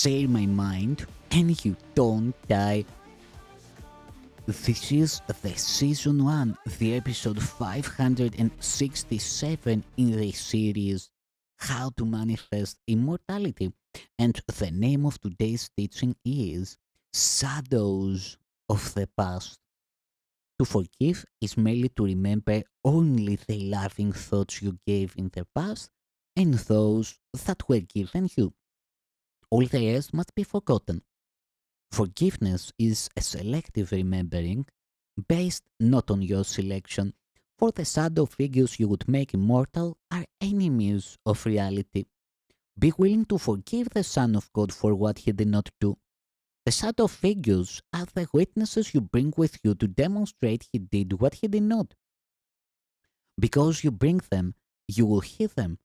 share my mind and you don't die. This is the season 1, the episode 567 in the series How to Manifest Immortality. And the name of today's teaching is Shadows of the Past. To forgive is merely to remember only the loving thoughts you gave in the past and those that were given you. All the rest must be forgotten. Forgiveness is a selective remembering based not on your selection, for the shadow figures you would make immortal are enemies of reality. Be willing to forgive the Son of God for what he did not do. The shadow figures are the witnesses you bring with you to demonstrate he did what he did not. Because you bring them, you will hear them.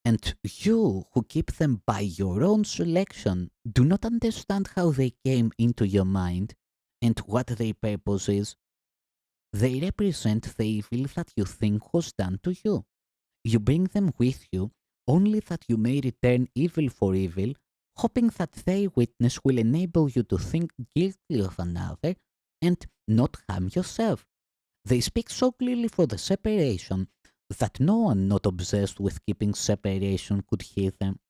And you, who keep them by your own selection, do not understand how they came into your mind and what their purpose is. They represent the evil that you think was done to you. You bring them with you only that you may return evil for evil, hoping that their witness will enable you to think guiltily of another and not harm yourself. They speak so clearly for the separation that no one not obsessed with keeping separation could hear them.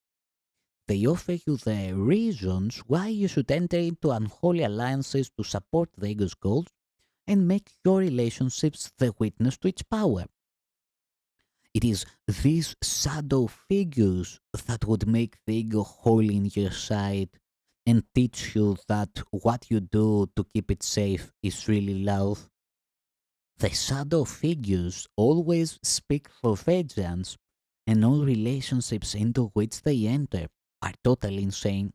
They offer you the reasons why you should enter into unholy alliances to support the ego's goals and make your relationships the witness to its power. It is these shadow figures that would make the ego whole in your side and teach you that what you do to keep it safe is really love. The shadow figures always speak for vengeance, and all relationships into which they enter are totally insane.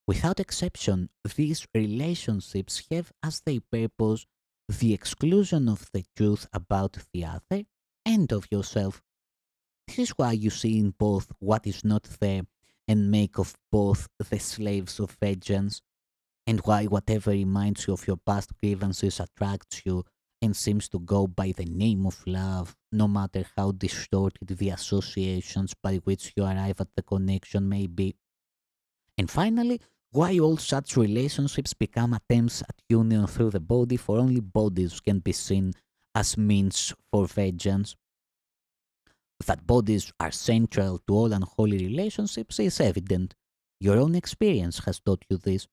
Without exception, these relationships have as their purpose the exclusion of the truth about the other and of yourself. This is why you see in both what is not there and make of both the slaves of vengeance, and why whatever reminds you of your past grievances attracts you and seems to go by the name of love, no matter how distorted the associations by which you arrive at the connection may be. And finally, why all such relationships become attempts at union through the body, for only bodies can be seen as means for vengeance. That bodies are central to all unholy relationships is evident. Your own experience has taught you this.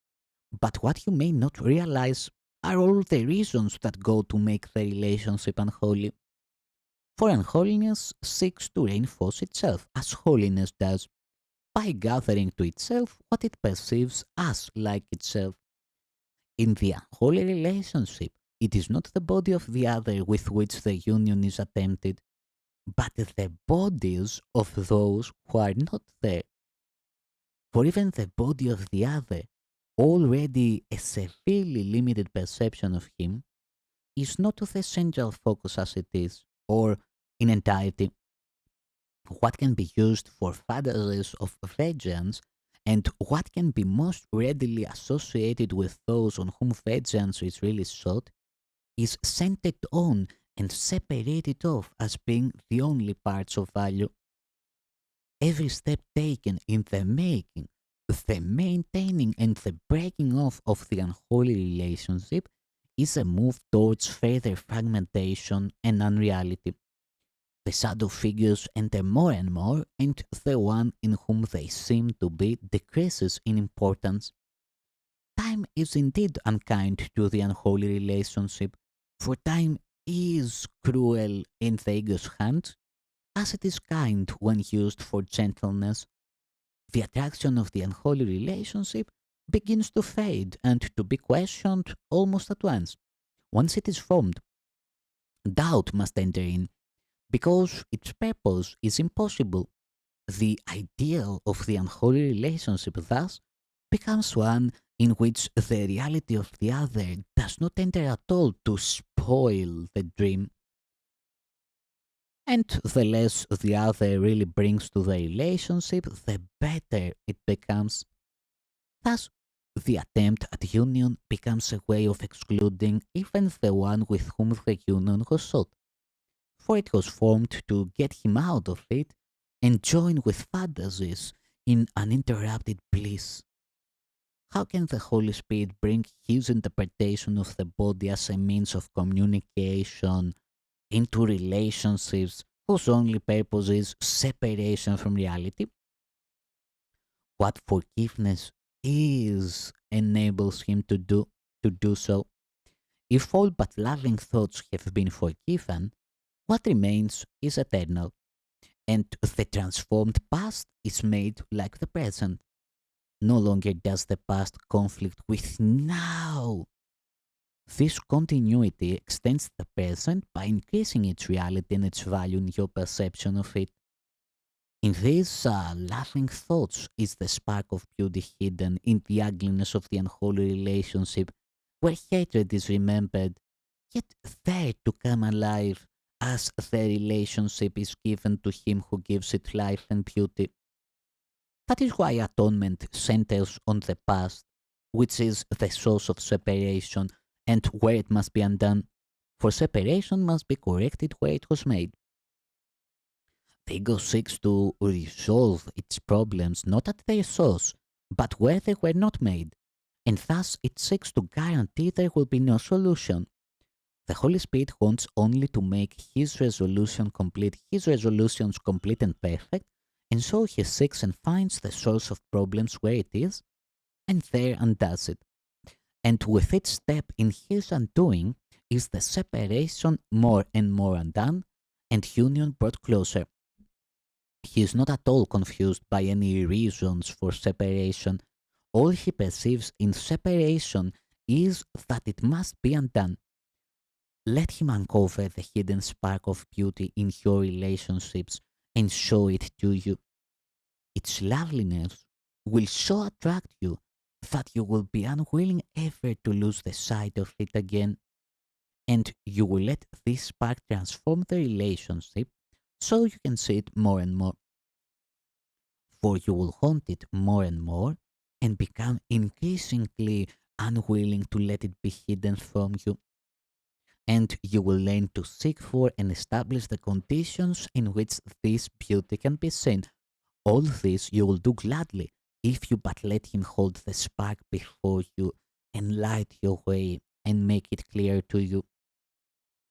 But what you may not realize are all the reasons that go to make the relationship unholy. For unholiness seeks to reinforce itself, as holiness does, by gathering to itself what it perceives as like itself. In the unholy relationship, it is not the body of the other with which the union is attempted, but the bodies of those who are not there. For even the body of the other, already a severely limited perception of him, is not the central focus as it is, or in entirety. What can be used for fantasies of vengeance and what can be most readily associated with those on whom vengeance is really sought is centered on and separated off as being the only parts of value. Every step taken in the making, the maintaining, and the breaking off of the unholy relationship is a move towards further fragmentation and unreality. The shadow figures enter more and more, and the one in whom they seem to be decreases in importance. Time is indeed unkind to the unholy relationship, for time is cruel in the ego's hands, as it is kind when used for gentleness. The attraction of the unholy relationship begins to fade and to be questioned almost at once. Once it is formed, doubt must enter in, because its purpose is impossible. The ideal of the unholy relationship thus becomes one in which the reality of the other does not enter at all to spoil the dream, and the less the other really brings to the relationship, the better it becomes. Thus, the attempt at union becomes a way of excluding even the one with whom the union was sought, for it was formed to get him out of it and join with fantasies in uninterrupted bliss. How can the Holy Spirit bring his interpretation of the body as a means of communication into relationships whose only purpose is separation from reality? What forgiveness is enables him to do so. If all but loving thoughts have been forgiven, what remains is eternal, and the transformed past is made like the present. No longer does the past conflict with now. This continuity extends the present by increasing its reality and its value in your perception of it. In these laughing thoughts is the spark of beauty hidden in the ugliness of the unholy relationship, where hatred is remembered, yet there to come alive as the relationship is given to him who gives it life and beauty. That is why atonement centers on the past, which is the source of separation and where it must be undone, for separation must be corrected where it was made. The ego seeks to resolve its problems not at their source, but where they were not made, and thus it seeks to guarantee there will be no solution. The Holy Spirit wants only to make his resolutions complete and perfect, and so he seeks and finds the source of problems where it is, and there undoes it. And with each step in his undoing is the separation more and more undone, and union brought closer. He is not at all confused by any reasons for separation. All he perceives in separation is that it must be undone. Let him uncover the hidden spark of beauty in your relationships and show it to you. Its loveliness will so attract you that you will be unwilling ever to lose the sight of it again, and you will let this spark transform the relationship so you can see it more and more, for you will haunt it more and more and become increasingly unwilling to let it be hidden from you. And you will learn to seek for and establish the conditions in which this beauty can be seen. All this you will do gladly if you but let him hold the spark before you and light your way and make it clear to you.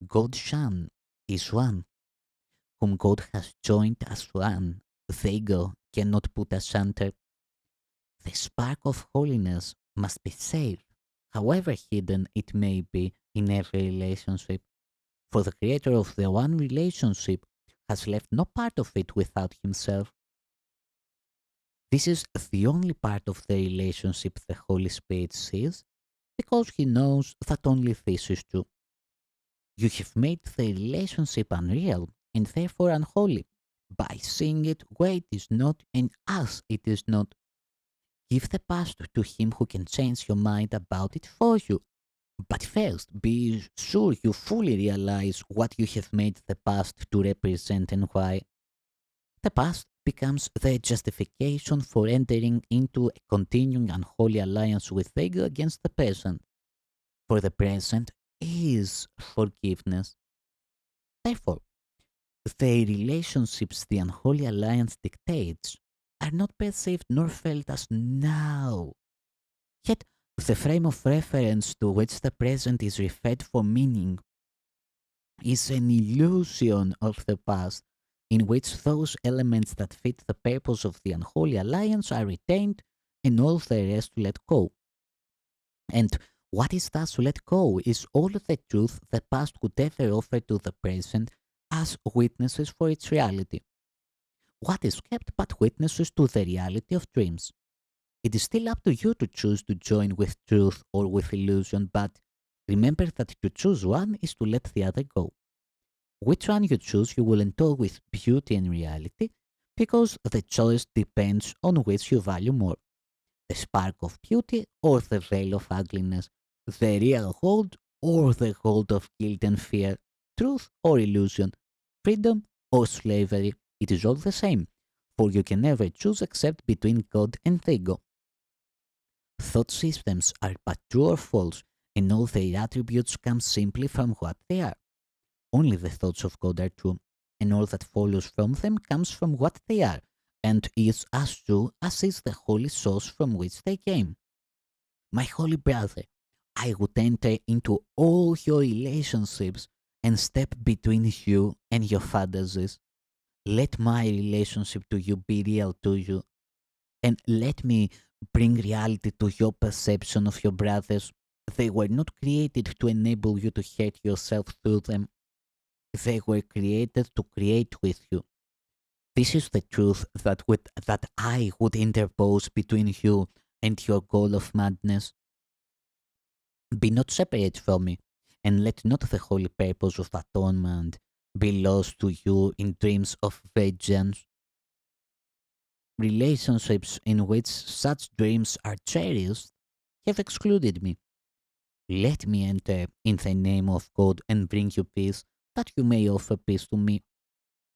God's Son is one, whom God has joined as one. The ego cannot put asunder. The spark of holiness must be safe, however hidden it may be in every relationship. For the creator of the one relationship has left no part of it without himself. This is the only part of the relationship the Holy Spirit sees, because he knows that only this is true. You have made the relationship unreal and therefore unholy by seeing it where it is not and as it is not. Give the past to him who can change your mind about it for you. But first, be sure you fully realize what you have made the past to represent and why. The past becomes the justification for entering into a continuing unholy alliance with the ego against the present. For the present is forgiveness. Therefore, the relationships the unholy alliance dictates are not perceived nor felt as now. Yet, the frame of reference to which the present is referred for meaning is an illusion of the past, in which those elements that fit the purpose of the unholy alliance are retained and all the rest let go. And what is thus let go is all the truth the past could ever offer to the present as witnesses for its reality. What is kept but witnesses to the reality of dreams? It is still up to you to choose to join with truth or with illusion, but remember that to choose one is to let the other go. Which one you choose, you will endow with beauty and reality, because the choice depends on which you value more, the spark of beauty or the veil of ugliness, the real gold or the gold of guilt and fear, truth or illusion, freedom or slavery. It is all the same, for you can never choose except between God and the ego. Thought systems are but true or false, and all their attributes come simply from what they are. Only the thoughts of God are true, and all that follows from them comes from what they are, and is as true as is the holy source from which they came. My holy brother, I would enter into all your relationships and step between you and your fantasies. Let my relationship to you be real to you, and let me bring reality to your perception of your brothers. They were not created to enable you to hurt yourself through them. They were created to create with you. This is the truth that I would interpose between you and your goal of madness. Be not separate from me, and let not the holy purpose of atonement be lost to you in dreams of vengeance. Relationships in which such dreams are cherished have excluded me. Let me enter in the name of God and bring you peace, that you may offer peace to me.